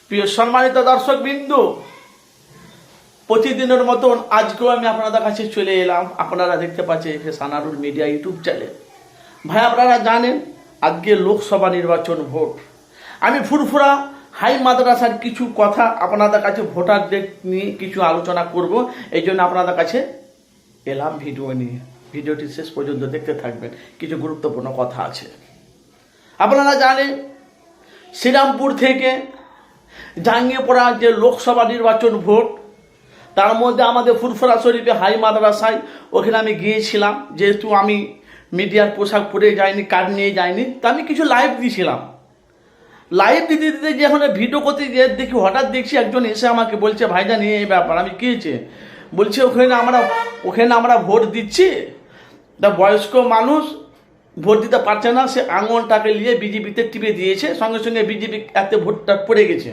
প্রিয় সম্মানিত দর্শক বিন্দু, প্রতিদিনের মতন আজকেও আমি আপনাদের কাছে চলে এলাম। আপনারা দেখতে পাচ্ছেন সানারুল মিডিয়া ইউটিউব চ্যানেল। ভাই, আপনারা জানেন আজকে লোকসভা নির্বাচন ভোট। আমি ফুরফুরা হাই মাদ্রাসার কিছু কথা আপনাদের কাছে ভোটারদের নিয়ে কিছু আলোচনা করব। এই জন্য আপনাদের কাছে এলাম ভিডিও নিয়ে। ভিডিওটি শেষ পর্যন্ত দেখতে থাকবেন, কিছু গুরুত্বপূর্ণ কথা আছে। আপনারা জানেন শ্রীরামপুর থেকে জাঙ্গিপাড়া যে লোকসভা নির্বাচন ভোট, তার মধ্যে আমাদের ফুরফুরা শরীফে হাই মাদ্রাসায় ওখানে আমি গিয়েছিলাম। যেহেতু আমি মিডিয়ার পোশাক পরে যাইনি, কার্ড নিয়ে যাইনি, তা আমি কিছু লাইভ দিয়েছিলাম। লাইভ দিতে দিতে যখন ভিডিও করতে গিয়ে দেখি, হঠাৎ দেখছি একজন এসে আমাকে বলছে, ভাইজান এই ব্যাপার। আমি কী হয়েছে? বলছে ওখানে আমরা ভোট দিচ্ছি, তা বয়স্ক মানুষ ভোট দিতে পারছে না, সে আঙুলটাকে নিয়ে বিজেপিতে টিপে দিয়েছে, সঙ্গে সঙ্গে বিজেপি এতে ভোটটা পড়ে গেছে।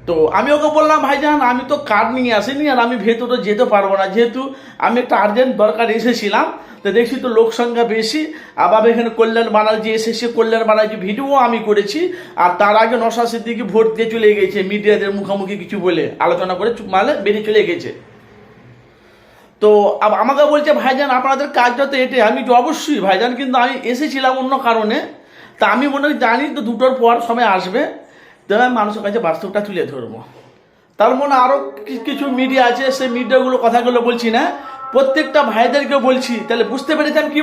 তো আমি ওকে বললাম, ভাইজান আমি তো কার্ড নিয়ে আসিনি, আর আমি ভেতরে যেতে পারবো না, যেহেতু আমি একটা আর্জেন্ট দরকার এসেছিলাম। তো দেখছি তো লোক সংখ্যা বেশি, আবার এখানে কল্যাণ বানার্জি এসেছে, কল্যাণ বানার্জি ভিডিও আমি করেছি। আর তার আগে নওশাদ সিদ্দিকী ভোট দিয়ে চলে গেছে, মিডিয়াদের মুখোমুখি কিছু বলে আলোচনা করে মানে বেরিয়ে চলে গেছে। তো আমাকে বলছে, ভাইজান আপনাদের কাজটা তো এটাই। আমি তো অবশ্যই ভাইজান, কিন্তু আমি এসেছিলাম অন্য কারণে। তা আমি মনে হয় জানি তো 2টোর পর সময় আসবে, তাহলে আমি মানুষের কাছে বাস্তবটা তুলে ধরবো। তার মনে আরও কিছু মিডিয়া আছে, সেই মিডিয়াগুলো কথাগুলো বলছি না, প্রত্যেকটা ভাইদেরকে বলছি। তাহলে বুঝতে পেরেছেন কি